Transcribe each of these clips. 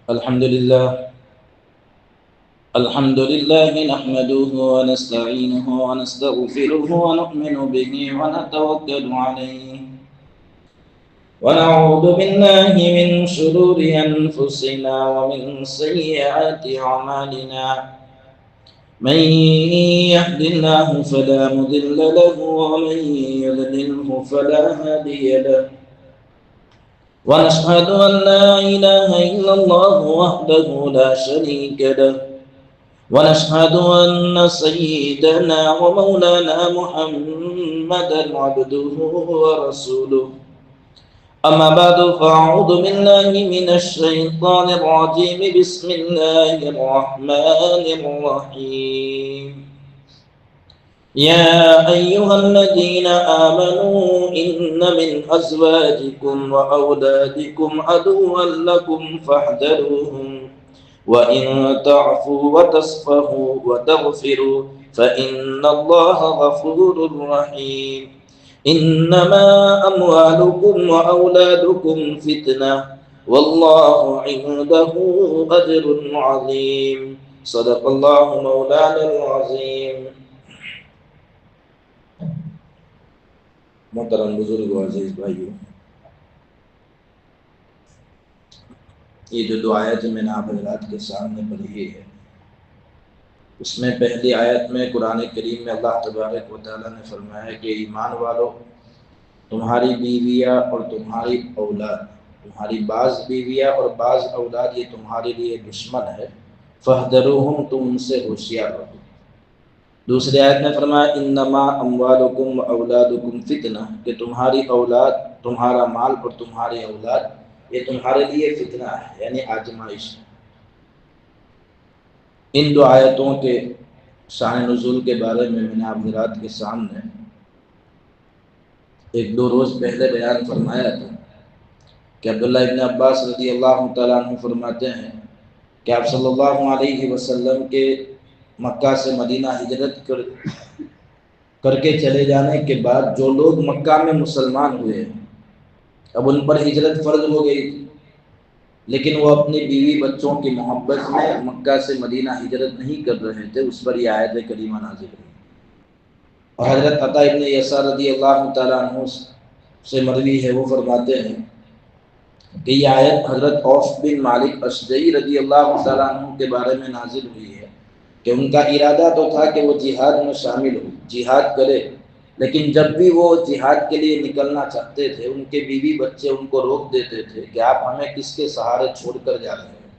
الحمد لله نحمده ونستعينه ونستغفره ونؤمن به ونتوكل عليه ونعوذ بالله من شرور أنفسنا ومن سيئات أعمالنا من يهد الله فلا مضل له ومن يضلله فلا هادي له ونشهد أن لا إله إلا الله وحده لا شريك له ونشهد أن سيدنا ومولانا محمدا عبده ورسوله أما بعد فأعوذ بالله من الشيطان الرجيم بسم الله الرحمن الرحيم يا أيها الذين آمنوا إن من أزواجكم وأولادكم عدوا لكم فاحذروهم وإن تعفوا وتصفحوا وتغفروا فإن الله غفور رحيم إنما أموالكم وأولادكم فتنة والله عنده أجر عظيم صدق الله مولانا العظيم. محترم بزرگ و عزیز بھائیو، یہ جو دو آیتیں میں نے آپ حضرات کے سامنے پڑھی ہے، اس میں پہلی آیت میں قرآن کریم میں اللہ تبارک و تعالیٰ نے فرمایا کہ ایمان والو، تمہاری بیویاں اور تمہاری اولاد، تمہاری بعض بیویاں اور بعض اولاد یہ تمہارے لیے دشمن ہے، فاحذروہم، تم ان سے ہوشیار رہو۔ دوسری آیت میں فرمایا انما اموالکم و اولادکم فتنہ، کہ تمہاری اولاد، تمہارا مال اور تمہاری اولاد یہ تمہارے لیے فتنہ ہے، یعنی آزمائش ہے۔ ان دو آیتوں کے شان نزول کے بارے میں نے آپ حضرات کے سامنے ایک دو روز پہلے بیان فرمایا تھا کہ عبداللہ ابن عباس رضی اللہ تعالیٰ عنہ فرماتے ہیں کہ آپ صلی اللہ علیہ وسلم کے مکہ سے مدینہ ہجرت کر کے چلے جانے کے بعد جو لوگ مکہ میں مسلمان ہوئے اب ان پر ہجرت فرض ہو گئی تھی، لیکن وہ اپنی بیوی بچوں کی محبت میں مکہ سے مدینہ ہجرت نہیں کر رہے تھے، اس پر یہ آیت کریمہ نازل ہوئی۔ اور حضرت عطا ابن یسار رضی اللہ تعالیٰ عنہ سے مروی ہے، وہ فرماتے ہیں کہ یہ آیت حضرت عوف بن مالک اشجعی رضی اللہ تعالیٰ عنہ کے بارے میں نازل ہوئی ہے کہ ان کا ارادہ تو تھا کہ وہ جہاد میں شامل ہو، جہاد کرے، لیکن جب بھی وہ جہاد کے لیے نکلنا چاہتے تھے ان کے بیوی بچے ان کو روک دیتے تھے کہ آپ ہمیں کس کے سہارے چھوڑ کر جا رہے ہیں،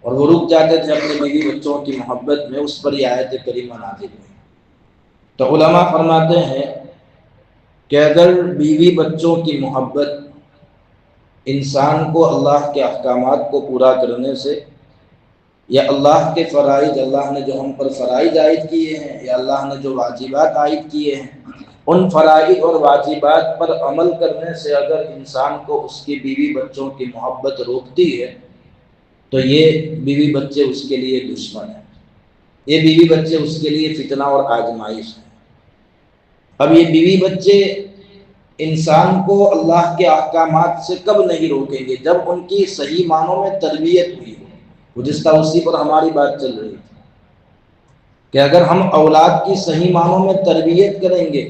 اور وہ رک جاتے تھے اپنے بیوی بچوں کی محبت میں، اس پر یہ آیت کریمہ نازل ہوئی۔ تو علماء فرماتے ہیں کہ اگر بیوی بچوں کی محبت انسان کو اللہ کے احکامات کو پورا کرنے سے، یا اللہ کے فرائض، اللہ نے جو ہم پر فرائض عائد کیے ہیں یا اللہ نے جو واجبات عائد کیے ہیں، ان فرائض اور واجبات پر عمل کرنے سے اگر انسان کو اس کی بیوی بچوں کی محبت روکتی ہے تو یہ بیوی بچے اس کے لیے دشمن ہیں، یہ بیوی بچے اس کے لیے فتنہ اور آزمائش ہے۔ اب یہ بیوی بچے انسان کو اللہ کے احکامات سے کب نہیں روکیں گے؟ جب ان کی صحیح معنوں میں تربیت ہوئی ہو، جس طرح اسی پر ہماری بات چل رہی تھی کہ اگر ہم اولاد کی صحیح معنوں میں تربیت کریں گے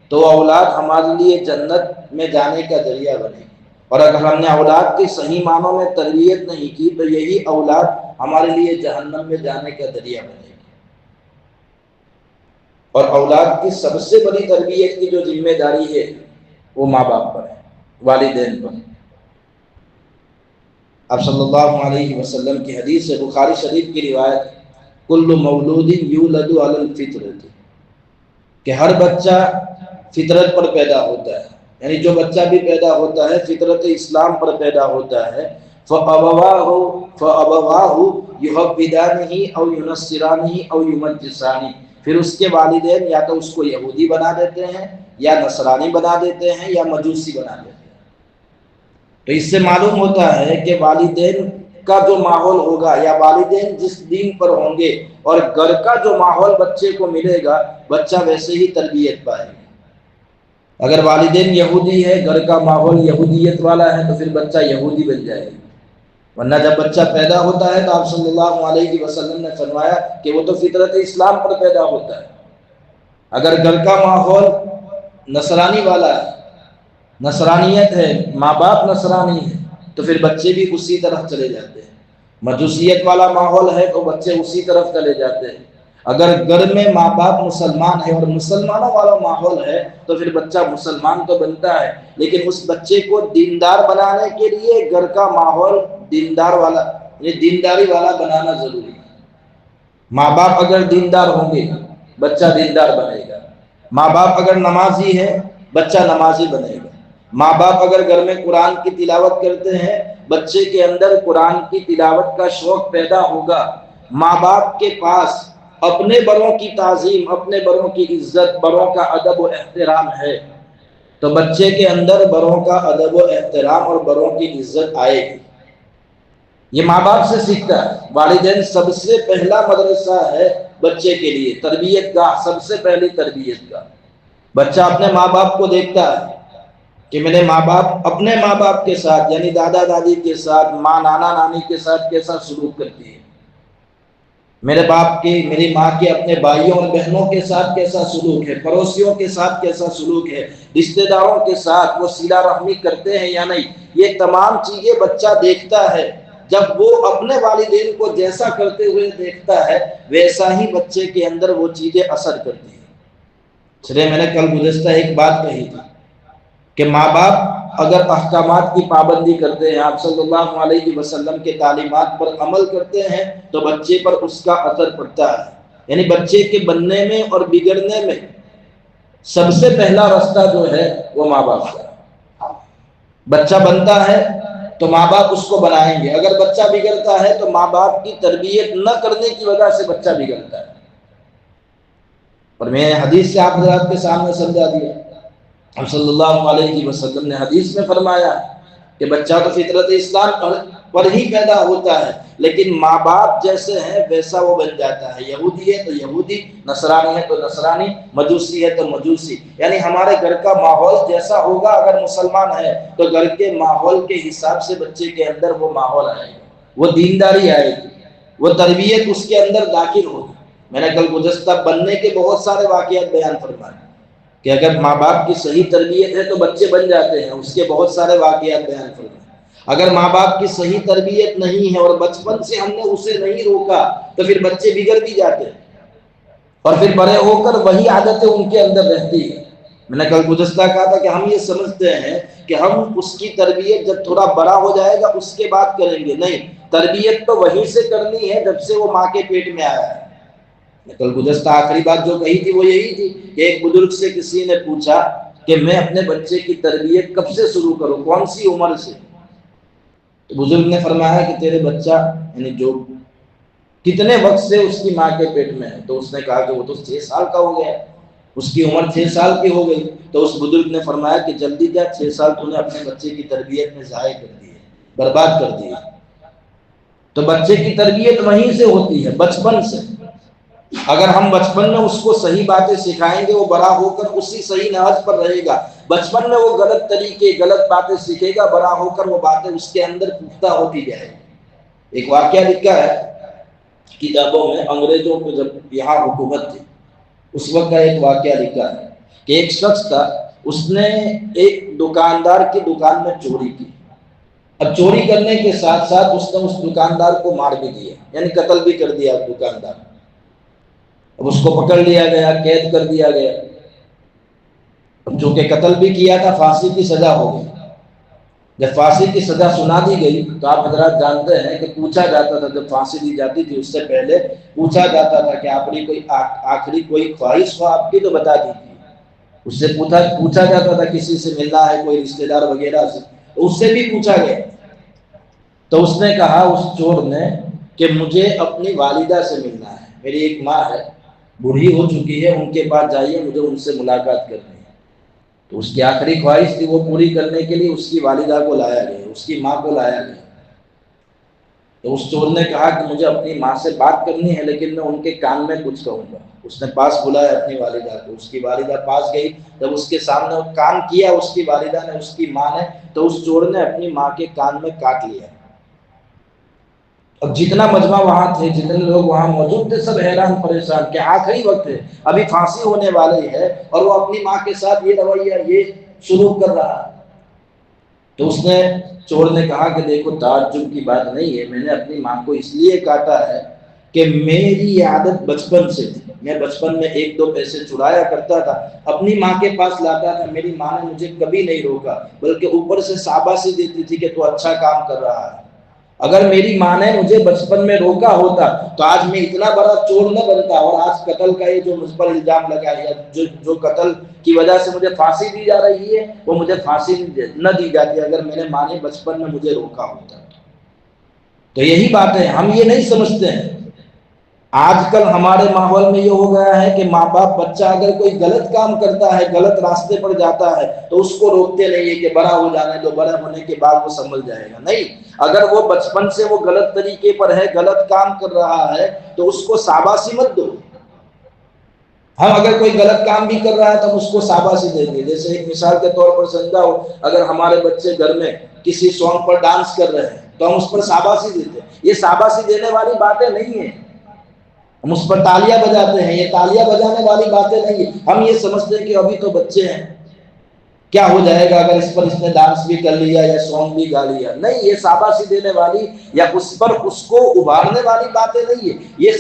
تو اولاد ہمارے لیے جنت میں جانے کا ذریعہ بنے گی، اور اگر ہم نے اولاد کی صحیح معنوں میں تربیت نہیں کی تو یہی اولاد ہمارے لیے جہنم میں جانے کا ذریعہ بنے گی۔ اور اولاد کی سب سے بڑی تربیت کی جو ذمہ داری ہے وہ ماں باپ پر ہے، والدین پر۔ آپ صلی اللہ علیہ وسلم کی حدیث ہے، بخاری شریف کی روایت، کل مولود یولد علی الفطرۃ، کہ ہر بچہ فطرت پر پیدا ہوتا ہے، یعنی جو بچہ بھی پیدا ہوتا ہے فطرت اسلام پر پیدا ہوتا ہے، فَأَبَوَاهُ يُحَوِّدَانِهِ أَوْ يُنَصِّرَانِهِ أَوْ يُمَجِّسَانِهِ، پھر اس کے والدین یا تو اس کو یہودی بنا دیتے ہیں یا نصرانی بنا دیتے ہیں یا مجوسی بنا دیتے ہیں۔ تو اس سے معلوم ہوتا ہے کہ والدین کا جو ماحول ہوگا یا والدین جس دین پر ہوں گے اور گھر کا جو ماحول بچے کو ملے گا بچہ ویسے ہی تربیت پائے گا۔ اگر والدین یہودی ہے، گھر کا ماحول یہودیت والا ہے، تو پھر بچہ یہودی بن جائے گا۔ ورنہ جب بچہ پیدا ہوتا ہے تو آپ صلی اللہ علیہ وسلم نے فرمایا کہ وہ تو فطرت اسلام پر پیدا ہوتا ہے۔ اگر گھر کا ماحول نصرانی والا ہے، نصرانیت ہے، ماں باپ نصرانی ہے، تو پھر بچے بھی اسی طرف چلے جاتے ہیں۔ مجوسیت والا ماحول ہے تو بچے اسی طرف چلے جاتے ہیں۔ اگر گھر میں ماں باپ مسلمان ہے اور مسلمانوں والا ماحول ہے تو پھر بچہ مسلمان تو بنتا ہے، لیکن اس بچے کو دیندار بنانے کے لیے گھر کا ماحول دیندار والا، یعنی دینداری والا بنانا ضروری ہے۔ ماں باپ اگر دیندار ہوں گے بچہ دیندار بنے گا، ماں باپ اگر نمازی ہے بچہ نمازی بنے گا، ماں باپ اگر گھر میں قرآن کی تلاوت کرتے ہیں بچے کے اندر قرآن کی تلاوت کا شوق پیدا ہوگا۔ ماں باپ کے پاس اپنے بڑوں کی تعظیم، اپنے بڑوں کی عزت، بڑوں کا ادب و احترام ہے تو بچے کے اندر بڑوں کا ادب و احترام اور بڑوں کی عزت آئے گی۔ یہ ماں باپ سے سیکھتا ہے۔ والدین سب سے پہلا مدرسہ ہے بچے کے لیے، تربیت گاہ، سب سے پہلی تربیت گاہ۔ بچہ اپنے ماں باپ کو دیکھتا ہے کہ میرے ماں باپ اپنے ماں باپ کے ساتھ یعنی دادا دادی کے ساتھ، ماں نانا نانی کے ساتھ کیسا سلوک کرتی ہے، میرے باپ کی، میری ماں کے اپنے بھائیوں اور بہنوں کے ساتھ کیسا سلوک ہے، پڑوسیوں کے ساتھ کیسا سلوک ہے، رشتہ داروں کے ساتھ وہ صلہ رحمی کرتے ہیں یا نہیں، یہ تمام چیزیں بچہ دیکھتا ہے۔ جب وہ اپنے والدین کو جیسا کرتے ہوئے دیکھتا ہے ویسا ہی بچے کے اندر وہ چیزیں اثر کرتی ہیں۔ اس لیے میں نے کل گزشتہ ایک بات کہی تھی کہ ماں باپ اگر احکامات کی پابندی کرتے ہیں، آپ صلی اللہ علیہ وسلم کے تعلیمات پر عمل کرتے ہیں تو بچے پر اس کا اثر پڑتا ہے۔ یعنی بچے کے بننے میں اور بگڑنے میں سب سے پہلا راستہ جو ہے وہ ماں باپ کا ہے۔ بچہ بنتا ہے تو ماں باپ اس کو بنائیں گے، اگر بچہ بگڑتا ہے تو ماں باپ کی تربیت نہ کرنے کی وجہ سے بچہ بگڑتا ہے۔ اور میں نے حدیث سے آپ حضرات کے سامنے سمجھا دیا، ہم صلی اللہ علیہ وسلم نے حدیث میں فرمایا کہ بچہ تو فطرت اسلام پر ہی پیدا ہوتا ہے، لیکن ماں باپ جیسے ہیں ویسا وہ بن جاتا ہے۔ یہودی ہے تو یہودی، نصرانی ہے تو نصرانی، مجوسی ہے تو مجوسی، یعنی ہمارے گھر کا ماحول جیسا ہوگا، اگر مسلمان ہے تو گھر کے ماحول کے حساب سے بچے کے اندر وہ ماحول آئے گا، وہ دینداری آئے گی، وہ تربیت اس کے اندر داخل ہوگی۔ میں نے کل گزشتہ بننے کے بہت سارے واقعات بیان فرمائے کہ اگر ماں باپ کی صحیح تربیت ہے تو بچے بن جاتے ہیں، اس کے بہت سارے واقعات بیان فرمائے۔ اگر ماں باپ کی صحیح تربیت نہیں ہے اور بچپن سے ہم نے اسے نہیں روکا تو پھر بچے بگڑ بھی جاتے ہیں اور پھر بڑے ہو کر وہی عادتیں ان کے اندر رہتی ہیں۔ میں نے کل گزشتہ کہا تھا کہ ہم یہ سمجھتے ہیں کہ ہم اس کی تربیت جب تھوڑا بڑا ہو جائے گا اس کے بعد کریں گے، نہیں، تربیت تو وہیں سے کرنی ہے جب سے وہ ماں کے پیٹ میں آیا ہے۔ کل گزشتہ آخری بات جو کہی تھی وہ یہی تھی کہ ایک بزرگ سے کسی نے پوچھا کہ میں اپنے بچے کی تربیت کب سے شروع کروں، کون سی عمر سے؟ تو بزرگ نے فرمایا کہ تیرے بچہ یعنی جو کتنے وقت سے اس کی ماں کے پیٹ میں ہے؟ تو اس نے کہا کہ وہ تو 6 سال کا ہو گیا، اس کی عمر 6 سال کی ہو گئی۔ تو اس بزرگ نے فرمایا کہ جلدی جا، 6 سال تو نے اپنے بچے کی تربیت میں ضائع کر دی ہے، برباد کر دی ہے۔ تو بچے کی تربیت وہیں سے ہوتی ہے، بچپن سے۔ اگر ہم بچپن میں اس کو صحیح باتیں سکھائیں گے وہ بڑا ہو کر اسی صحیح نہج پر رہے گا۔ بچپن میں وہ غلط طریقے، غلط باتیں سیکھے گا، بڑا ہو کر وہ باتیں اس کے اندر پختہ ہوتی جائے گی۔ ایک واقعہ لکھا ہے کتابوں میں، انگریزوں کو جب یہاں حکومت تھی اس وقت کا ایک واقعہ لکھا ہے کہ ایک شخص تھا، اس نے ایک دکاندار کی دکان میں چوری کی۔ اب چوری کرنے کے ساتھ ساتھ اس نے اس دکاندار کو مار بھی دیا، یعنی قتل بھی کر دیا دکاندار۔ اب اس کو پکڑ لیا گیا، قید کر دیا گیا۔ اب جو کہ قتل بھی کیا تھا، پھانسی کی سزا ہو گئی۔ جب پھانسی کی سزا سنا دی گئی تو آپ حضرات جانتے ہیں کہ پوچھا جاتا تھا، جب پھانسی دی جاتی تھی اس سے پہلے پوچھا جاتا تھا کہ آپ نے کوئی آخری کوئی خواہش ہو آپ کی تو بتا دیجیے۔ اس سے پوچھا جاتا تھا کسی سے ملنا ہے، کوئی رشتہ دار وغیرہ سے، تو اس سے بھی پوچھا گیا۔ تو اس نے کہا، اس چور نے، کہ مجھے اپنی والدہ سے ملنا ہے، میری ایک ماں ہے، بوڑھی ہو چکی ہے، ان کے پاس جائیے، مجھے ان سے ملاقات کرنی ہے۔ تو اس کی آخری خواہش تھی، وہ پوری کرنے کے لیے اس کی والدہ کو لایا گیا، اس کی ماں کو لایا گیا۔ تو اس چور نے کہا کہ مجھے اپنی ماں سے بات کرنی ہے لیکن میں ان کے کان میں کچھ کہوں گا۔ اس نے پاس بلایا اپنی والدہ کو، اس کی والدہ پاس گئی، جب اس کے سامنے کان کیا اس کی والدہ نے، اس کی ماں نے، تو اس چور نے اپنی ماں کے کان میں کاٹ لیا۔ اب جتنا مجمع وہاں تھے، جتنے لوگ وہاں موجود تھے، سب حیران پریشان کہ آخری وقت ہے، ابھی پھانسی ہونے والی ہے اور وہ اپنی ماں کے ساتھ یہ رویہ، یہ سلوک کر رہا ہے۔ تو اس نے چور نے کہا کہ دیکھو تعجب کی بات نہیں ہے، میں نے اپنی ماں کو اس لیے کاٹا ہے کہ میری یہ عادت بچپن سے تھی، میں بچپن میں 1-2 پیسے چرایا کرتا تھا، اپنی ماں کے پاس لاتا تھا، میری ماں نے مجھے کبھی نہیں روکا بلکہ اوپر سے شاباشی دیتی تھی کہ تو اچھا کام کر رہا ہے۔ اگر میری ماں نے مجھے بچپن میں روکا ہوتا تو آج میں اتنا بڑا چور نہ بنتا، اور آج قتل کا یہ جو مجھ پر الزام لگا ہے، جو قتل کی وجہ سے مجھے پھانسی دی جا رہی ہے، وہ مجھے پھانسی نہ دی جاتی اگر میرے ماں نے بچپن میں مجھے روکا ہوتا۔ تو یہی بات ہے، ہم یہ نہیں سمجھتے ہیں۔ آج کل ہمارے ماحول میں یہ ہو گیا ہے کہ ماں باپ بچہ اگر کوئی غلط کام کرتا ہے، غلط راستے پر جاتا ہے تو اس کو روکتے نہیں ہے کہ بڑا ہو جانے دو، بڑا ہونے کے بعد وہ سنبھل جائے گا۔ نہیں، اگر وہ بچپن سے وہ غلط طریقے پر ہے، غلط کام کر رہا ہے تو اس کو شاباشی مت دو۔ ہم اگر کوئی غلط کام بھی کر رہا ہے تو ہم اس کو شاباشی دیں گے۔ جیسے ایک مثال کے طور پر سمجھا ہو، اگر ہمارے بچے گھر میں کسی سانگ پر ڈانس کر رہے ہیں تو ہم اس پر شاباشی دیتے ہیں۔ یہ شاباشی دینے والی باتیں نہیں ہیں، ہم اس پر تالیاں بجاتے ہیں، یہ تالیاں بجانے والی باتیں نہیں ہیں۔ ہم یہ سمجھتے ہیں کہ ابھی تو بچے ہیں، کیا ہو جائے گا اگر اس نے ڈانس بھی کر لیا یا سانگ بھی گا لیا۔ نہیں، یہ شاباشی دینے والی یا اس پر اس کو ابھارنے والی باتیں نہیں ہے۔ یہ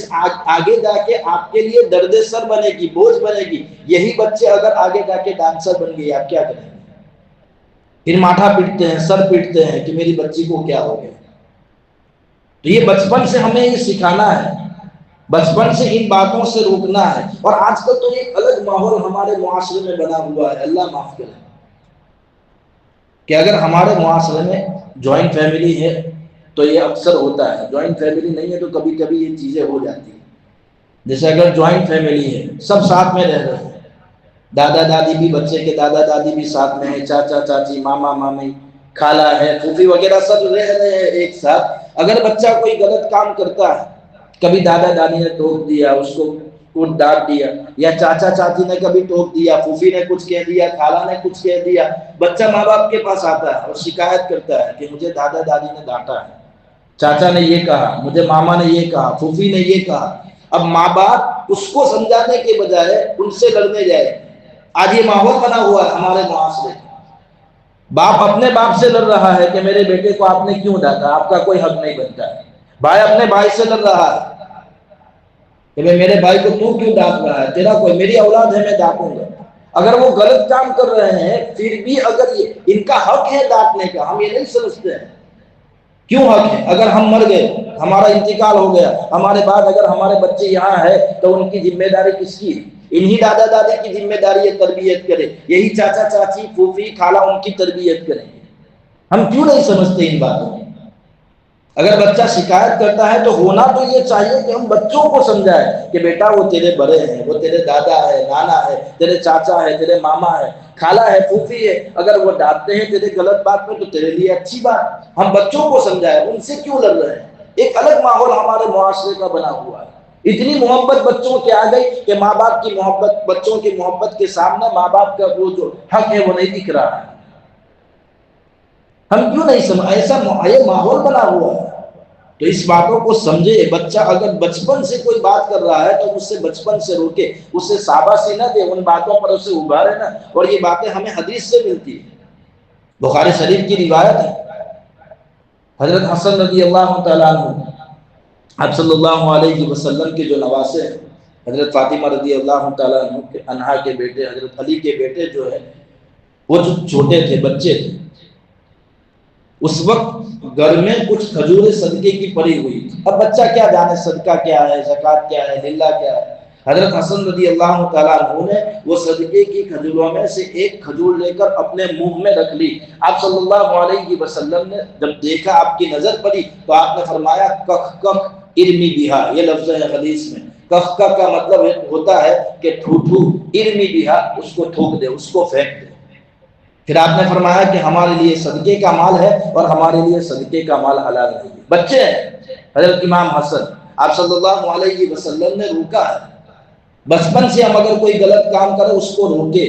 آگے جا کے آپ کے لیے درد سر بنے گی، بوجھ بنے گی۔ یہی بچے اگر آگے جا کے ڈانسر بن گئے، آپ کیا کریں گے؟ پھر ماتھا پیٹتے ہیں، سر پیٹتے ہیں کہ میری بچی کو کیا ہو گیا۔ تو یہ بچپن سے ہمیں یہ سکھانا ہے، بچپن سے ان باتوں سے روکنا ہے۔ اور آج کل تو ایک الگ ماحول ہمارے معاشرے میں بنا ہوا ہے، اللہ معاف کرے، کہ اگر ہمارے معاشرے میں جوائنٹ فیملی ہے تو یہ اکثر ہوتا ہے، جوائنٹ فیملی نہیں ہے تو کبھی کبھی یہ چیزیں ہو جاتی ہیں۔ جیسے اگر جوائنٹ فیملی ہے، سب ساتھ میں رہ رہے ہیں، دادا دادی بھی، بچے کے دادا دادی بھی ساتھ میں ہیں، چاچا چاچی، ماما مامی، خالہ ہے، پھوپھی وغیرہ، سب رہ رہے ہیں ایک ساتھ۔ اگر بچہ کوئی غلط کام کرتا ہے، کبھی دادا دادی نے ٹوک دیا، اس کو ڈانٹ دیا، یا چاچا چاچی نے کبھی ٹوک دیا، پھوپھی نے کچھ کہہ دیا، خالہ نے کچھ کہہ دیا، بچہ ماں باپ کے پاس آتا ہے اور شکایت کرتا ہے کہ مجھے دادا دادی نے ڈانٹا ہے، چاچا نے یہ کہا، مجھے ماما نے یہ کہا، پھوپھی نے یہ کہا۔ اب ماں باپ اس کو سمجھانے کے بجائے ان سے لڑنے جائے۔ آج یہ ماحول بنا ہوا ہے ہمارے معاشرے، باپ اپنے باپ سے لڑ رہا ہے کہ میرے بیٹے کو آپ نے کیوں ڈانٹا، آپ کا کوئی حق نہیں بنتا ہے۔ بھائی اپنے بھائی سے لڑ رہا ہے کہ میرے بھائی کو تو کیوں ڈانٹ رہا ہے، تیرا کوئی، میری اولاد ہے، میں ڈانٹوں گا۔ اگر وہ غلط کام کر رہے ہیں پھر بھی اگر یہ ان کا حق ہے ڈانٹنے کا، ہم یہ نہیں سمجھتے ہیں۔ کیوں حق ہے؟ اگر ہم مر گئے، ہمارا انتقال ہو گیا، ہمارے بعد اگر ہمارے بچے یہاں ہیں تو ان کی ذمہ داری کس کی ہے؟ انہی دادا دادی کی ذمہ داری ہے تربیت کرے، یہی چاچا چاچی پھوپھی خالہ ان کی تربیت کریں گے۔ ہم کیوں نہیں سمجھتے ان باتوں کو؟ اگر بچہ شکایت کرتا ہے تو ہونا تو یہ چاہیے کہ ہم بچوں کو سمجھائیں کہ بیٹا وہ تیرے بڑے ہیں، وہ تیرے دادا ہے، نانا ہے، تیرے چاچا ہے، تیرے ماما ہے، خالہ ہے، پھوپھی ہے، اگر وہ ڈانٹتے ہیں تیرے غلط بات میں تو تیرے لیے اچھی بات۔ ہم بچوں کو سمجھائیں، ان سے کیوں لڑ رہے ہیں؟ ایک الگ ماحول ہمارے معاشرے کا بنا ہوا ہے۔ اتنی محبت بچوں کی آ گئی کہ ماں باپ کی محبت، بچوں کی محبت کے سامنے ماں باپ کا وہ جو حق ہے وہ نہیں دکھ رہا ہے۔ ہم کیوں نہیں سمجھ، ایسا یہ ماحول بنا ہوا ہے۔ تو اس باتوں کو سمجھے، بچہ اگر بچپن سے کوئی بات کر رہا ہے تو اس سے بچپن سے روکے، اس سے شاباشی نہ دے، ان باتوں پر اسے ابھارے نا۔ اور یہ باتیں ہمیں حدیث سے ملتی ہے، بخاری شریف کی روایت ہے، حضرت حسن رضی اللہ تعالیٰ عنہ، آپ صلی اللہ علیہ وسلم کے جو نواسے ہیں، حضرت فاطمہ رضی اللہ تعالیٰ عنہا کے بیٹے، حضرت علی کے بیٹے جو ہے، وہ جو چھوٹے تھے، بچے تھے، اس وقت گھر میں کچھ کھجوریں صدقے کی پڑی ہوئی تھی۔ اب بچہ کیا جانے صدقہ کیا ہے، زکوٰۃ کیا ہے، للہ کیا ہے۔ حضرت حسن رضی اللہ تعالیٰ عنہ نے وہ صدقے کی کھجوروں میں سے ایک کھجور لے کر اپنے منہ میں رکھ لی۔ آپ صلی اللہ علیہ وسلم نے جب دیکھا، آپ کی نظر پڑی تو آپ نے فرمایا کخ کخ ارمی بہا، یہ لفظ ہے حدیث میں۔ کخ کخ کا مطلب ہوتا ہے کہ ٹھوٹھو، ارمی بہا، اس کو تھوک دے، اس کو پھینک دے۔ پھر آپ نے فرمایا کہ ہمارے لیے صدقے کا مال ہے اور ہمارے لیے صدقے کا مال حلال نہیں ہے۔ بچے ہیں، حضرت امام حسن، آپ صلی اللہ علیہ وسلم نے روکا ہے۔ بچپن سے ہم اگر کوئی غلط کام کرے اس کو روکے۔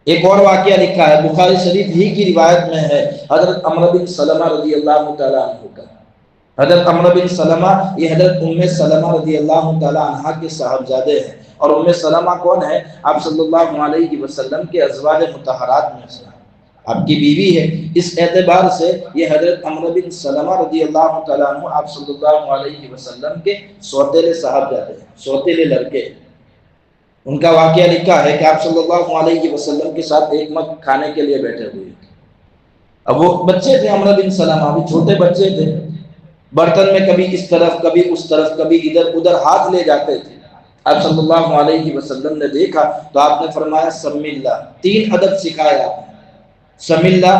ایک اور واقعہ لکھا ہے، بخاری شریف ہی کی روایت میں ہے، حضرت عمرو بن سلمہ رضی اللہ تعالیٰ عنہ کا، حضرت عمرو بن سلمہ یہ حضرت ام سلمہ رضی اللہ تعالی عنہا کے صاحبزادے ہیں، اور ام سلمہ کون ہے؟ آپ صلی اللہ علیہ وسلم کے ازواج مطہرات میں سے آپ کی بیوی ہے۔ اس اعتبار سے یہ حضرت عمرو بن سلمہ رضی اللہ تعالیٰ عنہ آپ صلی اللہ علیہ وسلم کے سوتیلے صاحبزادے ہیں، سوتیلے لڑکے ہیں۔ ان کا واقعہ لکھا ہے کہ آپ صلی اللہ علیہ وسلم کے ساتھ ایک وقت کھانے کے لیے بیٹھے ہوئے، اب وہ بچے تھے، عمرو بن سلمہ بھی چھوٹے بچے تھے، برتن میں کبھی اس طرف کبھی اس طرف کبھی ادھر ادھر ہاتھ لے جاتے تھے۔ آپ صلی اللہ علیہ وسلم نے دیکھا تو آپ نے فرمایا سم اللہ، 3 ادب سکھایا آپ نے۔ سم اللہ،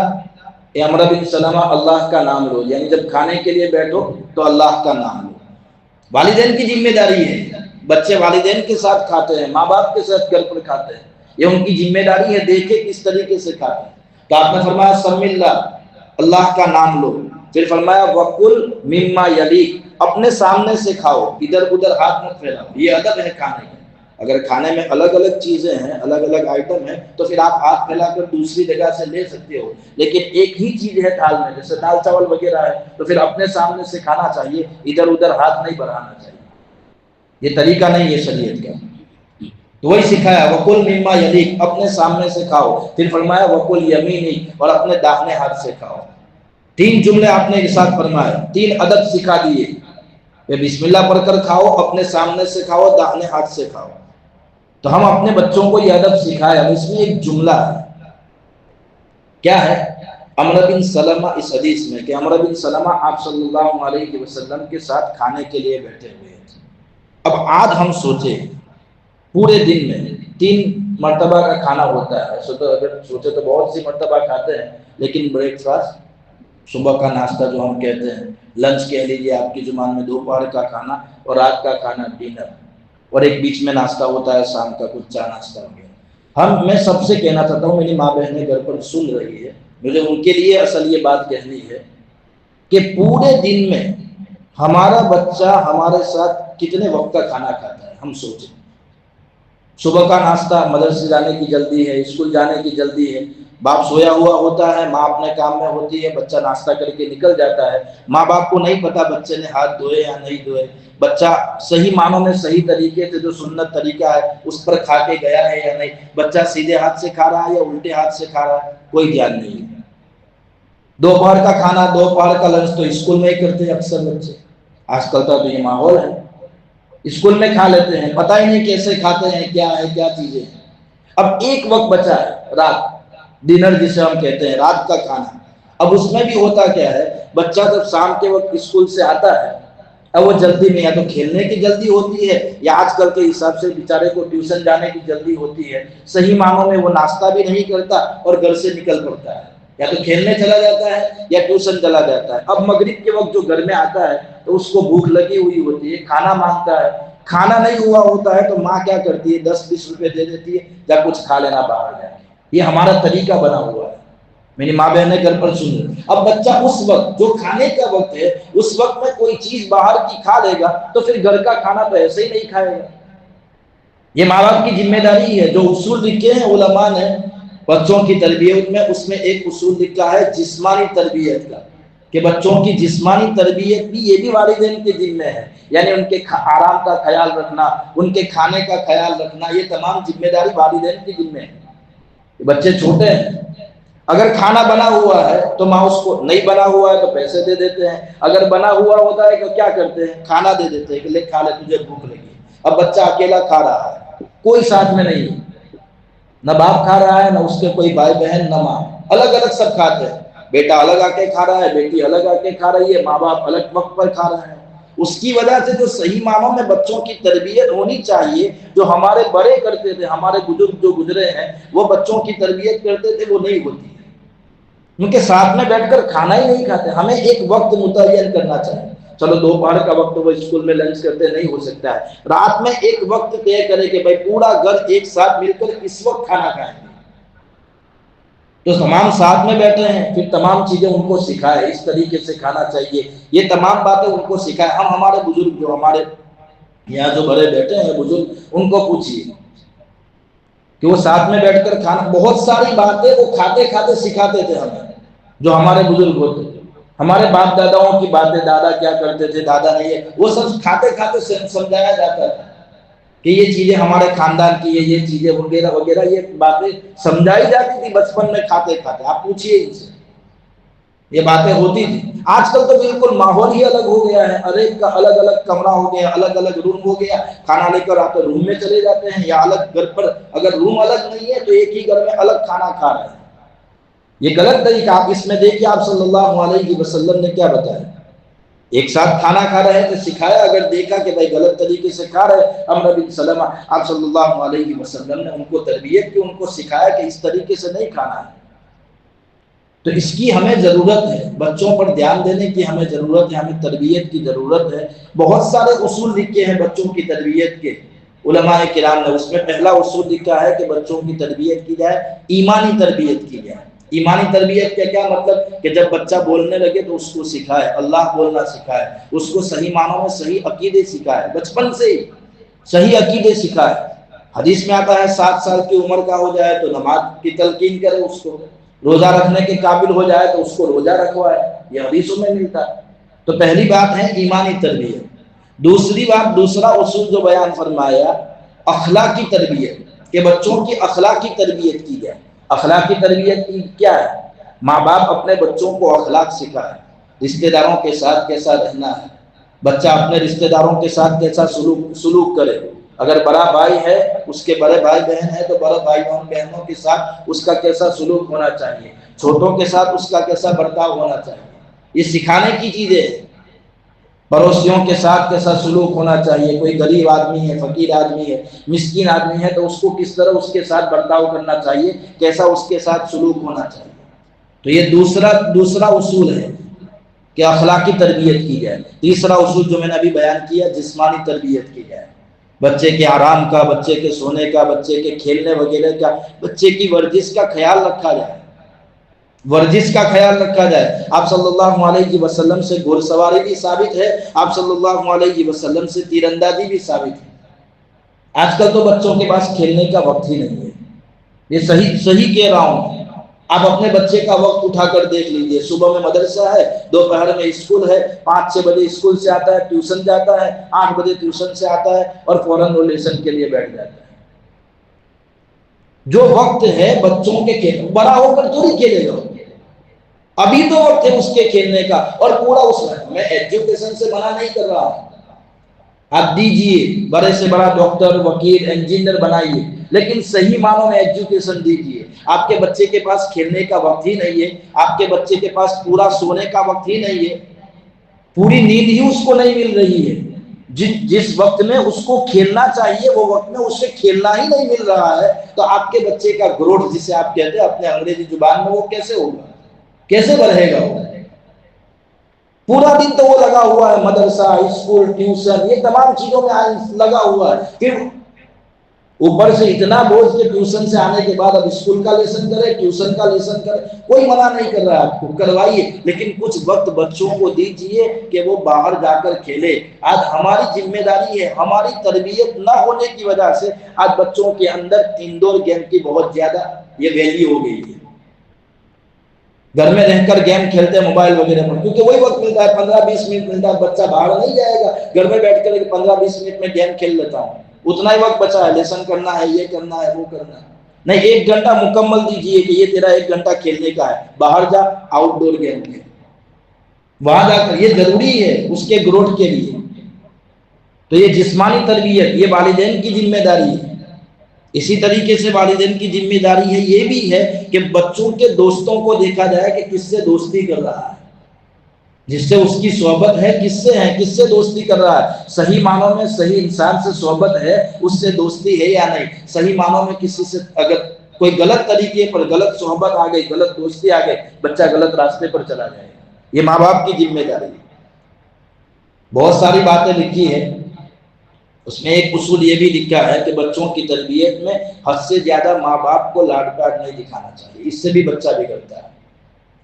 اے عمرو بن سلمہ اللہ کا نام لو، یعنی جب کھانے کے لیے بیٹھو تو اللہ کا نام لو۔ والدین کی ذمہ داری ہے، بچے والدین کے ساتھ کھاتے ہیں، ماں باپ کے ساتھ گھر پر کھاتے ہیں، یہ ان کی ذمہ داری ہے، دیکھے کس طریقے سے کھاتے ہیں۔ تو آپ نے فرمایا سم اللہ، اللہ کا نام لو، پھر فرمایا وَقُلْ مِمَّا يَلِيكَ، اپنے سامنے سے کھاؤ، ادھر ادھر ہاتھ مت پھیلاؤ، یہ ادب ہے کھانے کا۔ اگر کھانے میں الگ الگ چیزیں ہیں، الگ الگ آئٹم ہیں، تو پھر آپ ہاتھ پھیلا کر دوسری جگہ سے لے سکتے ہو، لیکن ایک ہی چیز ہے دال میں، جیسے دال چاول وغیرہ ہے، تو پھر اپنے سامنے سے کھانا چاہیے، ادھر ادھر ہاتھ نہیں بڑھانا چاہیے، یہ طریقہ نہیں ہے شریعت کا۔ تو وہی سکھایا وَقُلْ مِمَّا يَلِيكَ، اپنے سامنے سے کھاؤ، پھر فرمایا وَقُلْ يَمِينِكَ، اور اپنے داہنے ہاتھ سے کھاؤ۔ 3 جملے آپ نے ارشاد فرمائے، 3 ادب سکھا دیے کہ بسم اللہ پڑھ کر کھاؤ، اپنے سامنے سے کھاؤ، داہنے ہاتھ سے کھاؤ۔ تو ہم اپنے بچوں کو یہ ادب سکھائے، اب اس میں ایک جملہ ہے، کیا ہے؟ عمرو بن سلمہ، اس حدیث میں کہ عمرو بن سلمہ آپ صلی اللہ علیہ وسلم کے ساتھ کھانے کے لیے بیٹھے ہوئے ہیں۔ اب آج ہم سوچیں پورے دن میں 3 مرتبہ کا کھانا ہوتا ہے، ایسے تو اگر سوچے تو بہت سی مرتبہ کھاتے ہیں، لیکن بریک فاسٹ، صبح کا ناشتہ جو ہم کہتے ہیں، لنچ کہہ لیجیے آپ کی زبان میں، دوپہر کا کھانا اور رات کا کھانا ڈنر، اور ایک بیچ میں ناشتہ ہوتا ہے شام کا کچھ چائے ناشتہ وغیرہ۔ میں سب سے کہنا چاہتا ہوں، میری ماں بہنیں گھر پر سن رہی ہے، مجھے ان کے لیے اصل یہ بات کہنی ہے کہ پورے دن میں ہمارا بچہ ہمارے ساتھ کتنے وقت کا کھانا کھاتا ہے، ہم سوچیں۔ صبح کا ناشتہ، مدرسے جانے کی جلدی ہے، اسکول جانے کی جلدی ہے، باپ سویا ہوا ہوتا ہے، ماں اپنے کام میں ہوتی ہے، بچہ ناشتہ کر کے نکل جاتا ہے، ماں باپ کو نہیں پتا بچے نے ہاتھ دھوئے یا نہیں دھوئے، بچہ صحیح معنوں میں صحیح طریقے سے جو سنت طریقہ ہے اس پر کھا کے گیا ہے یا نہیں، بچہ سیدھے ہاتھ سے کھا رہا ہے یا الٹے ہاتھ سے کھا رہا ہے، کوئی دھیان نہیں ہے۔ دوپہر کا کھانا، دوپہر کا لنچ تو اسکول میں ہی کرتے ہیں اکثر بچے، آج کل کا تو یہ ماحول ہے، اسکول میں کھا لیتے ہیں، پتہ ہی نہیں کیسے کھاتے ہیں، کیا ہے کیا چیزیں ہیں۔ اب ایک وقت بچا ہے، رات، ڈنر جسے ہم کہتے ہیں، رات کا کھانا۔ اب اس میں بھی ہوتا کیا ہے، بچہ جب شام کے وقت اسکول سے آتا ہے، اب وہ جلدی میں یا تو کھیلنے کی جلدی ہوتی ہے، یا آج کل کے حساب سے بیچارے کو ٹیوشن جانے کی جلدی ہوتی ہے، صحیح معنوں میں وہ ناشتہ بھی نہیں کرتا اور گھر سے نکل پڑتا ہے، یا تو کھیلنے چلا جاتا ہے یا ٹیوشن چلا جاتا ہے۔ اب مغرب کے وقت جو گھر میں آتا ہے تو اس کو بھوک لگی ہوئی ہوتی ہے، کھانا مانگتا ہے، کھانا نہیں ہوا ہوتا ہے تو ماں کیا کرتی ہے، 10-20 روپے دے دیتی ہے، یا کچھ کھا لینا باہر جا کے۔ یہ ہمارا طریقہ بنا ہوا ہے، میری ماں بہنیں گھر پر سن رہے۔ اب بچہ اس وقت جو کھانے کا وقت ہے، اس وقت میں کوئی چیز باہر کی کھا لے گا تو پھر گھر کا کھانا تو ایسے ہی نہیں کھائے گا۔ یہ ماں باپ کی ذمہ داری ہے، جو اصول لکھے ہیں علماء نے بچوں کی تربیت میں، اس میں ایک اصول لکھا ہے جسمانی تربیت کا، کہ بچوں کی جسمانی تربیت بھی، یہ بھی والدین کے ذمہ ہے، یعنی ان کے آرام کا خیال رکھنا، ان کے کھانے کا خیال رکھنا، یہ تمام ذمہ داری والدین کی ذمہ ہے۔ بچے چھوٹے ہیں، اگر کھانا بنا ہوا ہے تو ماں اس کو، نہیں بنا ہوا ہے تو پیسے دے دیتے ہیں، اگر بنا ہوا ہوتا ہے تو کیا کرتے ہیں، کھانا دے دیتے ہیں کہ لے کھا لے، تجھے بھوک لگی۔ اب بچہ اکیلا کھا رہا ہے، کوئی ساتھ میں نہیں، نہ باپ کھا رہا ہے، نہ اس کے کوئی بھائی بہن، نہ ماں، الگ الگ سب کھاتے ہیں، بیٹا الگ آ کے کھا رہا ہے، بیٹی الگ آ کے کھا رہی ہے، ماں باپ الگ وقت پر کھا رہے ہیں۔ اس کی وجہ سے جو صحیح معنوں میں بچوں کی تربیت ہونی چاہیے، جو ہمارے بڑے کرتے تھے، ہمارے بزرگ جو گزرے ہیں وہ بچوں کی تربیت کرتے تھے، وہ نہیں ہوتی ہے، کیونکہ ساتھ میں بیٹھ کر کھانا ہی نہیں کھاتے۔ ہمیں ایک وقت متعین کرنا چاہیے، چلو دوپہر کا وقت وہ اسکول میں لنچ کرتے نہیں ہو سکتا ہے، رات میں ایک وقت طے کرے کہ بھائی پورا گھر ایک ساتھ مل کر اس وقت کھانا کھائیں گے، تو تمام ساتھ میں بیٹھے ہیں، پھر تمام چیزیں ان کو سکھائے، اس طریقے سے کھانا چاہیے، یہ تمام باتیں ان کو سکھائے۔ ہم ہمارے بزرگ جو ہمارے یہاں جو بڑے بیٹھے ہیں بزرگ، ان کو پوچھیے کہ وہ ساتھ میں بیٹھ کر کھانا، بہت ساری باتیں وہ کھاتے کھاتے سکھاتے تھے ہمیں، جو ہمارے بزرگ ہوتے تھے۔ ہمارے باپ داداؤں کی باتیں، دادا کیا کرتے تھے، دادا نہیں ہے، وہ سب کھاتے کھاتے سمجھایا جاتا تھا کہ یہ چیزیں ہمارے خاندان کی ہے، یہ چیزیں وغیرہ وغیرہ، یہ باتیں سمجھائی جاتی تھی بچپن میں کھاتے کھاتے. آپ پوچھیے ان سے، یہ باتیں ہوتی تھی. آج کل تو بالکل ماحول ہی الگ ہو گیا ہے، ہر ایک کا الگ الگ کمرہ ہو گیا، الگ الگ روم ہو گیا. کھانا لے کر آتے روم میں چلے جاتے ہیں، یا الگ گھر پر، اگر روم الگ نہیں ہے تو ایک ہی گھر میں الگ کھانا کھا رہے ہیں. یہ غلط طریقہ. آپ اس میں دیکھیے آپ صلی اللہ علیہ وسلم نے کیا بتایا. ایک ساتھ کھانا کھا رہے ہیں تو سکھایا، اگر دیکھا کہ بھائی غلط طریقے سے کھا رہے ہیں، عمرو بن سلمہ، آپ صلی اللہ علیہ وسلم نے ان کو تربیت کی، ان کو سکھایا کہ اس طریقے سے نہیں کھانا ہے. تو اس کی ہمیں ضرورت ہے، بچوں پر دھیان دینے کی ہمیں ضرورت ہے، ہمیں تربیت کی ضرورت ہے. بہت سارے اصول لکھے ہیں بچوں کی تربیت کے علماء کرام نے. اس میں پہلا اصول لکھا ہے کہ بچوں کی تربیت کی جائے، ایمانی تربیت کی جائے. ایمانی تربیت کا کیا مطلب کہ جب بچہ بولنے لگے تو اس کو سکھائے، اللہ بولنا سکھائے، اس کو صحیح معنوں میں صحیح عقیدے سکھائے، بچپن سے ہی صحیح عقیدے سکھائے. حدیث میں آتا ہے 7 سال کی عمر کا ہو جائے تو نماز کی تلقین کرے، اس کو روزہ رکھنے کے قابل ہو جائے تو اس کو روزہ رکھوائے. یہ حدیثوں میں ملتا ہے. تو پہلی بات ہے ایمانی تربیت. دوسری بات، دوسرا اصول جو بیان فرمایا، اخلاقی تربیت، کہ بچوں کی اخلاقی تربیت کی جائے. اخلاقی تربیت کی کیا ہے؟ ماں باپ اپنے بچوں کو اخلاق سکھائے، رشتہ داروں کے ساتھ کیسا رہنا ہے، بچہ اپنے رشتہ داروں کے ساتھ کیسا سلوک کرے. اگر بڑا بھائی ہے، اس کے بڑے بھائی بہن ہے تو بڑے بھائی بہنوں کے ساتھ اس کا کیسا سلوک ہونا چاہیے، چھوٹوں کے ساتھ اس کا کیسا برتاؤ ہونا چاہیے. یہ سکھانے کی چیزیں ہیں. پڑوسیوں کے ساتھ کیسا سلوک ہونا چاہیے، کوئی غریب آدمی ہے، فقیر آدمی ہے، مسکین آدمی ہے تو اس کو کس طرح اس کے ساتھ برتاؤ کرنا چاہیے، کیسا اس کے ساتھ سلوک ہونا چاہیے. تو یہ دوسرا اصول ہے کہ اخلاقی تربیت کی جائے. تیسرا اصول جو میں نے ابھی بیان کیا، جسمانی تربیت کی جائے. بچے کے آرام کا، بچے کے سونے کا، بچے کے کھیلنے وغیرہ کا، بچے کی ورزش کا خیال رکھا جائے. ورزش کا خیال رکھا جائے. آپ صلی اللہ علیہ وسلم سے گھوڑ سواری بھی ثابت ہے، آپ صلی اللہ علیہ وسلم سے تیر اندازی بھی ثابت ہے. آج کل تو بچوں کے پاس کھیلنے کا وقت ہی نہیں ہے. یہ صحیح کہہ رہا ہوں. آپ اپنے بچے کا وقت اٹھا کر دیکھ لیجئے. صبح میں مدرسہ ہے، دوپہر میں اسکول ہے، 5-6 بجے اسکول سے آتا ہے، ٹیوشن جاتا ہے، 8 بجے ٹیوشن سے آتا ہے اور فوراً وہ لیسن کے لیے بیٹھ جاتا ہے. جو وقت ہے بچوں کے کھیل، بڑا ہو کر تھوڑی کھیلے گا، ابھی تو وقت ہے اس کے کھیلنے کا. اور پورا اس میں ایجوکیشن سے منع نہیں کر رہا. آپ دیجئے، بڑے سے بڑا ڈاکٹر، وکیل، انجینئر بنائیے، لیکن صحیح معنوں میں ایجوکیشن دیجئے. آپ کے بچے کے پاس کھیلنے کا وقت ہی نہیں ہے، آپ کے بچے کے پاس پورا سونے کا وقت ہی نہیں ہے، پوری نیند ہی اس کو نہیں مل رہی ہے. جس وقت میں اس کو کھیلنا چاہیے وہ وقت میں اسے کھیلنا ہی نہیں مل رہا ہے، تو آپ کے بچے کا گروتھ جسے آپ کہتے ہیں اپنے انگریزی زبان میں، وہ کیسے ہوگا، کیسے بڑھے گا وہ؟ پورا دن تو وہ لگا ہوا ہے، مدرسہ، اسکول، ٹیوشن، یہ تمام چیزوں میں لگا ہوا ہے. پھر اوپر سے اتنا بوجھ کہ ٹیوشن سے آنے کے بعد اب اسکول کا لیسن کرے، ٹیوشن کا لیسن کرے. کوئی منع نہیں کر رہا ہے آپ کو، کروائیے، لیکن کچھ وقت بچوں کو دیجیے کہ وہ باہر جا کر کھیلے. آج ہماری ذمہ داری ہے، ہماری تربیت نہ ہونے کی وجہ سے آج بچوں کے اندر انڈور گیم کی بہت زیادہ یہ ویلیو ہو گئی ہے. گھر میں رہ کر گیم کھیلتے ہیں موبائل وغیرہ پر، کیونکہ وہی وقت ملتا ہے، 15-20 منٹ ملتا ہے. بچہ باہر نہیں جائے گا، گھر میں بیٹھ کر 15-20 منٹ میں گیم کھیل لیتا ہوں، اتنا ہی وقت بچا ہے، لیسن کرنا ہے، یہ کرنا ہے، وہ کرنا ہے. نہیں، 1 گھنٹہ مکمل دیجیے کہ یہ تیرا 1 گھنٹہ کھیلنے کا ہے، باہر جا، آؤٹ ڈور گیم کھیل، وہاں جا کر. یہ ضروری ہے اس کے گروتھ کے لیے. تو یہ جسمانی تربیت، یہ والدین کی ذمہ داری ہے. اسی طریقے سے والدین کی ذمہ داری ہے یہ بھی ہے کہ بچوں کے دوستوں کو دیکھا جائے کہ کس سے دوستی کر رہا ہے، جس سے اس کی صحبت ہے، کس سے دوستی کر رہا ہے. صحیح معنوں میں صحیح انسان سے صحبت ہے، اس سے دوستی ہے یا نہیں. صحیح معنوں میں کسی سے اگر کوئی غلط طریقے پر غلط صحبت آ گئی، غلط دوستی آ گئی، بچہ غلط راستے پر چلا جائے گا. یہ ماں باپ کی ذمہ داری ہے. بہت ساری باتیں لکھی ہیں، اس میں ایک اصول یہ بھی لکھا ہے کہ بچوں کی تربیت میں حد سے زیادہ ماں باپ کو لاڈ پیار نہیں دکھانا چاہیے، اس سے بھی بچہ بگڑتا ہے.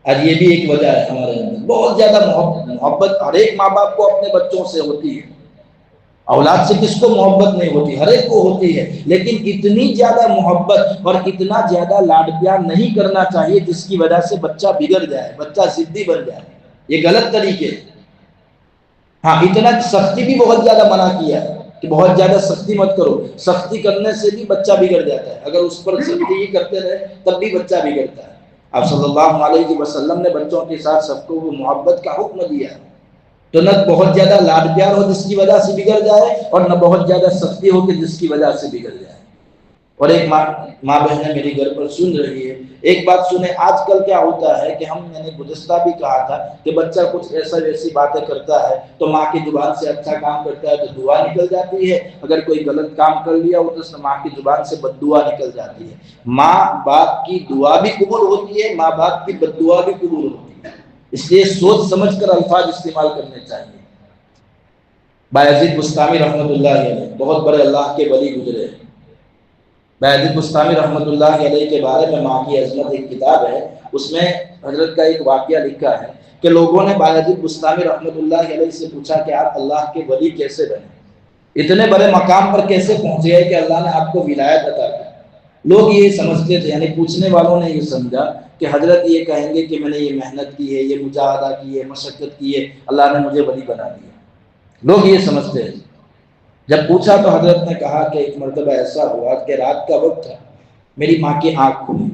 اور یہ بھی ایک وجہ ہے ہمارے اندر بہت زیادہ محبت ہر ایک ماں باپ کو اپنے بچوں سے ہوتی ہے. اولاد سے کس کو محبت نہیں ہوتی؟ ہر ایک کو ہوتی ہے، لیکن اتنی زیادہ محبت اور اتنا زیادہ لاڈ پیار نہیں کرنا چاہیے جس کی وجہ سے بچہ بگڑ جائے، بچہ ضدی بن جائے. یہ غلط طریقے ہیں۔ ہاں اتنا سختی بھی بہت زیادہ منع کیا ہے کہ بہت زیادہ سختی مت کرو، سختی کرنے سے بھی بچہ بگڑ جاتا ہے، اگر اس پر سختی ہی کرتے رہے تب بھی بچہ بگڑتا ہے۔ آپ صلی اللہ علیہ وسلم نے بچوں کے ساتھ سب کو وہ محبت کا حکم دیا ہے، تو نہ بہت زیادہ لاڈ پیار ہو جس کی وجہ سے بگڑ جائے، اور نہ بہت زیادہ سختی ہو کہ جس کی وجہ سے بگڑ جائے۔ اور ایک ماں بہنیں میری گھر پر سن رہی ہے، ایک بات سنیں، آج کل کیا ہوتا ہے کہ میں نے گزشتہ بھی کہا تھا کہ بچہ کچھ ایسی باتیں کرتا ہے تو ماں کی زبان سے اچھا کام کرتا ہے تو دعا نکل جاتی ہے، اگر کوئی غلط کام کر لیا ہو تو ماں کی زبان سے بد دعا نکل جاتی ہے۔ ماں باپ کی دعا بھی قبول ہوتی ہے، ماں باپ کی بد دعا بھی قبول ہوتی ہے، اس لیے سوچ سمجھ کر الفاظ استعمال کرنے چاہیے۔ بایزید بستامی رحمۃ اللہ علیہ بہت بڑے اللہ کے ولی گزرے۔ بایزید بستامی رحمۃ اللہ علیہ کے بارے میں ماں کی عظمت ایک کتاب ہے، اس میں حضرت کا ایک واقعہ لکھا ہے کہ لوگوں نے بایزید بستامی رحمۃ اللہ علیہ سے پوچھا کہ آپ اللہ کے ولی کیسے بنے، اتنے بڑے مقام پر کیسے پہنچے ہیں کہ اللہ نے آپ کو ولایت عطا کی۔ لوگ یہ سمجھتے تھے، یعنی پوچھنے والوں نے یہ سمجھا کہ حضرت یہ کہیں گے کہ میں نے یہ محنت کی ہے، یہ مجاہدہ کی ہے، مشقت کی ہے، اللہ نے مجھے ولی بنا دیا، لوگ یہ سمجھتے ہیں۔ جب پوچھا تو حضرت نے کہا کہ ایک مرتبہ ایسا ہوا کہ رات کا وقت تھا، میری ماں کی آنکھ کھلی،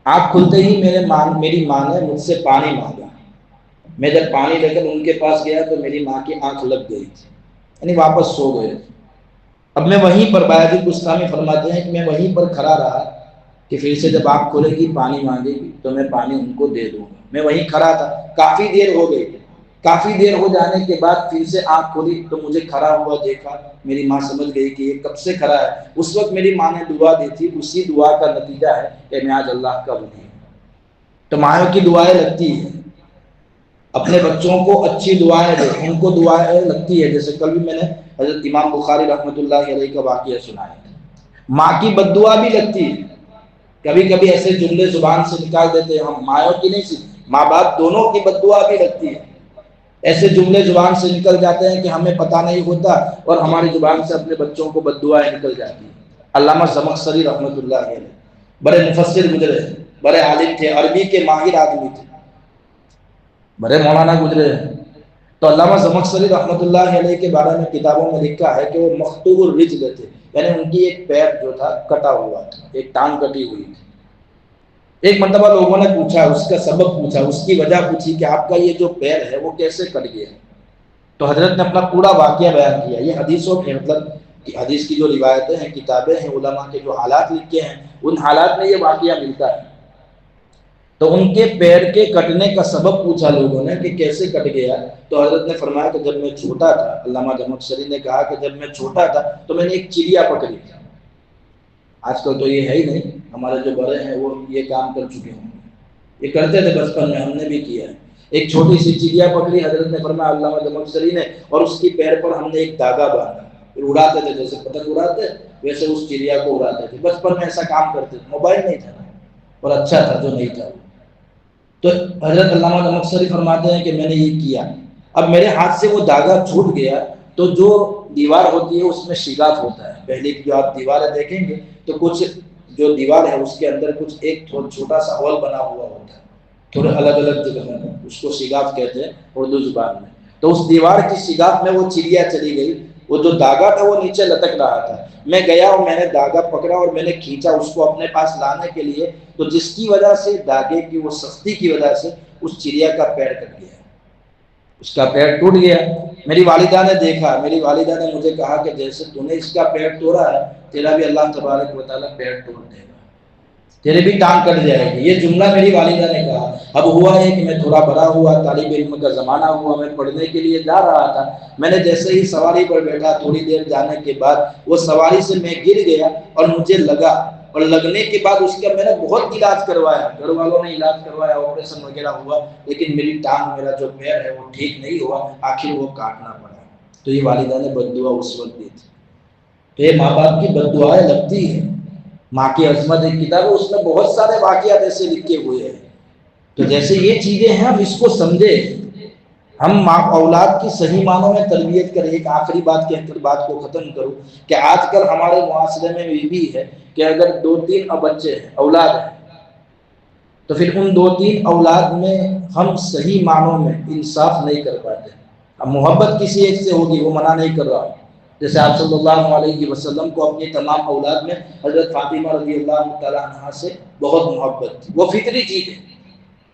آنکھ کھلتے ہی میری ماں نے مجھ سے پانی مانگا، میں جب پانی لے کر ان کے پاس گیا تو میری ماں کی آنکھ لگ گئی تھی، یعنی واپس سو گئے تھے۔ اب میں وہیں پر، بایزید بستامی فرماتے ہیں کہ میں وہیں پر کھڑا رہا کہ پھر سے جب آنکھ کھلے گی پانی مانگے گی تو میں پانی ان کو دے دوں گا۔ میں وہیں کھڑا تھا، کافی دیر ہو گئی، کافی دیر ہو جانے کے بعد پھر سے آنکھ کھلی تو مجھے کھڑا ہوا دیکھا، میری ماں سمجھ گئی کہ یہ کب سے کھڑا ہے۔ اس وقت میری ماں نے دعا دی تھی، اسی دعا کا نتیجہ ہے کہ میں آج اللہ کا ولی ہوں۔ تو ماں کی دعائیں لگتی ہیں، اپنے بچوں کو اچھی دعائیں دیں، ان کو دعائیں لگتی ہے۔ جیسے کل بھی میں نے حضرت امام بخاری رحمۃ اللہ علیہ کا واقعہ سنایا، ماں کی بد دعا بھی لگتی ہے، کبھی کبھی ایسے جملے زبان سے نکال دیتے ہیں ہم، ماں کی نہیں، ماں باپ دونوں کی بد دعا بھی لگتی ہے، ایسے جملے زبان سے نکل جاتے ہیں کہ ہمیں پتہ نہیں ہوتا اور ہماری زبان سے اپنے بچوں کو بد دعائیں نکل جاتی ہیں۔ علامہ زمخشری رحمۃ اللہ علیہ بڑے مفسر گزرے، بڑے عالم تھے، عربی کے ماہر آدمی تھے، بڑے مولانا گزرے ہیں۔ تو علامہ زمخشری رحمۃ اللہ علیہ کے بارے میں کتابوں میں لکھا ہے کہ وہ مخطوب الرجل تھے، یعنی ان کی ایک پیر جو تھا کٹا ہوا تھا، ایک ٹانگ کٹی ہوئی تھی۔ ایک مرتبہ لوگوں نے پوچھا، اس کا سبب پوچھا، اس کی وجہ پوچھی کہ آپ کا یہ جو پیر ہے وہ کیسے کٹ گیا؟ تو حضرت نے اپنا پورا واقعہ بیان کیا۔ یہ حدیثوں میں، مطلب حدیث کی جو روایتیں ہیں، کتابیں ہیں، علماء کے جو حالات لکھے ہیں، ان حالات میں یہ واقعہ ملتا ہے۔ تو ان کے پیر کے کٹنے کا سبب پوچھا لوگوں نے کہ کیسے کٹ گیا، تو حضرت نے فرمایا کہ جب میں چھوٹا تھا، علامہ زمخشری نے کہا کہ جب میں چھوٹا تھا تو میں نے ایک چڑیا پکڑی تھی۔ آج کل تو یہ ہے ہی نہیں، ہمارے جو بڑے ہیں وہ یہ کام کر چکے ہیں، یہ کرتے تھے بچپن میں، ہم نے بھی کیا ہے۔ ایک چھوٹی سی چڑیا پکڑی، حضرت نے فرمایا علامہ زمخشری نے، اور اس کی پیر پر ہم نے ایک دھاگا باندھا، پھر اڑاتے تھے، جیسے پتنگ اڑاتے ویسے اس چڑیا کو اڑاتے تھے۔ بچپن میں ایسا کام کرتے تھے، موبائل نہیں تھا اور اچھا تھا جو نہیں تھا۔ تو حضرت علامہ زمخشری فرماتے ہیں کہ میں نے یہ کیا، اب میرے ہاتھ سے وہ دھاگا چھوٹ گیا تو جو دیوار ہوتی ہے اس میں شگاف ہوتا ہے، پہلے جو آپ دیواریں دیکھیں گے تو کچھ جو دیوار ہے اس کے اندر کچھ ایک چھوٹا سا ہول بنا ہوا ہوتا ہے، تھوڑے الگ الگ جگہ میں، اس کو شگاف کہتے ہیں اردو زبان میں۔ تو اس دیوار کی شگاف میں وہ چڑیا چلی گئی، وہ جو دھاگا تھا وہ نیچے لٹک رہا تھا، میں گیا اور میں نے دھاگا پکڑا اور میں نے کھینچا اس کو اپنے پاس لانے کے لیے، تو جس کی وجہ سے دھاگے کی وہ سختی کی وجہ سے اس چڑیا کا پیر کٹ گیا، اس کا پیر ٹوٹ گیا۔ میری والدہ نے دیکھا، میری والدہ نے مجھے کہا کہ جیسے تو نے اس کا پیر توڑا ہے، تیرا بھی اللہ تبارک و تعالیٰ پیر توڑ دے گا، تیرے بھی ٹانگ کٹ جائے گی۔ یہ جملہ میری والدہ نے کہا۔ اب ہوا ہے کہ میں تھوڑا بڑا ہوا، طالب علم کا زمانہ ہوا، میں پڑھنے کے لیے جا رہا تھا، میں نے جیسے ہی سواری پر بیٹھا، تھوڑی دیر جانے کے بعد وہ سواری سے میں گر گیا اور مجھے لگا، اور لگنے کے بعد اس کا میں نے بہت علاج کروایا، گھر والوں نے علاج کروایا، آپریشن وغیرہ ہوا، لیکن میری ٹانگ، میرا جو پیر ہے وہ ٹھیک نہیں ہوا، آخر وہ کاٹنا پڑا۔ تو یہ والدہ نے بد دعا اس وقت دی تھی۔ تو یہ ماں باپ کی بد دعائیں لگتی ہیں۔ ماں کی عظمت ایک کتاب ہے، اس میں بہت سارے واقعات ایسے لکھے ہوئے ہیں۔ تو جیسے یہ چیزیں ہیں، ہم اس کو سمجھیں، ہم ماں اولاد کی صحیح معنوں میں تربیت کریں۔ ایک آخری بات کہہ کر بات کو ختم کروں کہ آج کل ہمارے معاشرے میں یہ بھی ہے کہ اگر 2-3 بچے ہیں، اولاد ہیں، تو پھر ان 2-3 اولاد میں ہم صحیح معنوں میں انصاف نہیں کر پاتے. اب محبت کسی ایک سے ہوگی، وہ منع نہیں کر رہا. جیسے آپ صلی اللہ علیہ وسلم کو اپنی تمام اولاد میں حضرت فاطمہ رضی اللہ تعالیٰ عنہا سے بہت محبت تھی. وہ فطری چیز ہے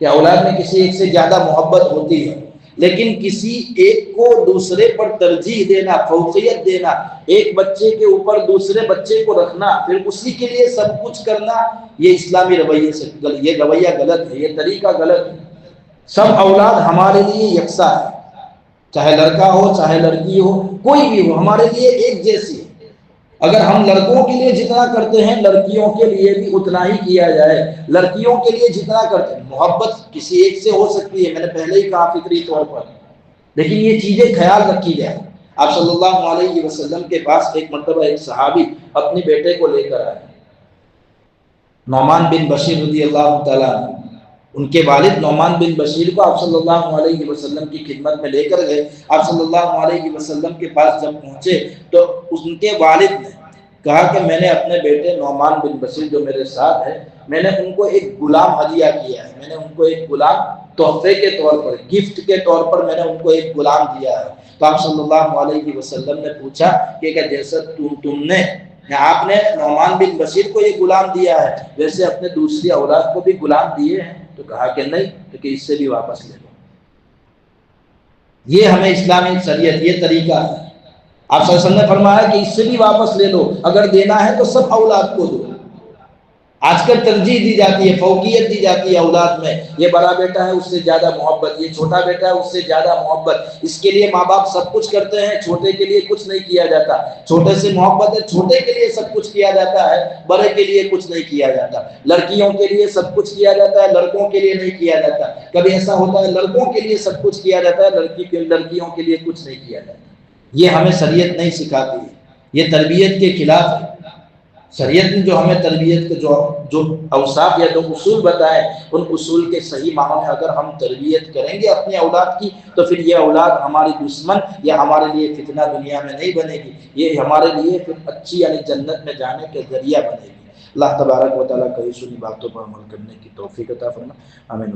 کہ اولاد میں کسی ایک سے زیادہ محبت ہوتی ہے، لیکن کسی ایک کو دوسرے پر ترجیح دینا، فوقیت دینا، ایک بچے کے اوپر دوسرے بچے کو رکھنا، پھر اسی کے لیے سب کچھ کرنا، یہ اسلامی رویے سے یہ رویہ غلط ہے، یہ طریقہ غلط ہے. سب اولاد ہمارے لیے یکساں ہے، چاہے لڑکا ہو چاہے لڑکی ہو، کوئی بھی ہو، ہمارے لیے ایک جیسی ہے. اگر ہم لڑکوں کے لیے جتنا کرتے ہیں لڑکیوں کے لیے بھی اتنا ہی کیا جائے. لڑکیوں کے لیے جتنا کرتے ہیں، محبت کسی ایک سے ہو سکتی ہے، میں نے پہلے ہی کہا فطری طور پر، لیکن یہ چیزیں خیال رکھی جائے. آپ صلی اللہ علیہ وسلم کے پاس ایک مرتبہ ایک صحابی اپنے بیٹے کو لے کر آئے، نعمان بن بشیر رضی اللہ تعالیٰ عنہ. ان کے والد نعمان بن بشیر کو آپ صلی اللہ علیہ وسلم کی خدمت میں لے کر گئے. آپ صلی اللہ علیہ وسلم کے پاس جب پہنچے تو ان کے والد نے کہا کہ میں نے اپنے بیٹے نعمان بن بشیر جو میرے ساتھ ہے، میں نے ان کو ایک غلام ہدیہ کیا ہے، میں نے ان کو ایک غلام تحفے کے طور پر، گفٹ کے طور پر میں نے ان کو ایک غلام دیا ہے. تو آپ صلی اللہ علیہ وسلم نے پوچھا کہ جیسا آپ نے نعمان بن بشیر کو یہ غلام دیا ہے، ویسے اپنے دوسری اولاد کو بھی غلام دیے ہیں؟ تو کہا کہ نہیں، تو کہ اس سے بھی واپس لے لو. یہ ہمیں اسلامی شریعت یہ طریقہ ہے. آپ صلی اللہ علیہ وسلم نے فرمایا کہ اس سے بھی واپس لے لو، اگر دینا ہے تو سب اولاد کو دو. آج کل ترجیح دی جاتی ہے، فوقیت دی جاتی ہے اولاد میں. یہ بڑا بیٹا ہے اس سے زیادہ محبت، یہ چھوٹا بیٹا ہے اس سے زیادہ محبت. اس کے لیے ماں باپ سب کچھ کرتے ہیں، چھوٹے کے لیے کچھ نہیں کیا جاتا. چھوٹے سے محبت ہے، چھوٹے کے لیے سب کچھ کیا جاتا ہے، بڑے کے لیے کچھ نہیں کیا جاتا. لڑکیوں کے لیے سب کچھ کیا جاتا ہے، لڑکوں کے لیے نہیں کیا جاتا. کبھی ایسا ہوتا ہے لڑکوں کے لیے سب کچھ کیا جاتا ہے، لڑکیوں کے لیے کچھ نہیں کیا جاتا. یہ ہمیں شریعت نہیں سکھاتی ہے، یہ تربیت کے خلاف ہے. شریعت نے جو ہمیں تربیت کے جو اوصاف یا جو اصول بتائے، ان اصول کے صحیح معنوں میں اگر ہم تربیت کریں گے اپنی اولاد کی، تو پھر یہ اولاد ہماری دشمن یا ہمارے لیے فتنہ دنیا میں نہیں بنے گی، یہ ہمارے لیے پھر اچھی یعنی جنت میں جانے کے ذریعہ بنے گی. اللہ تبارک و تعالیٰ کہی سنی باتوں پر عمل کرنے کی توفیق عطا فرمائے. آمین.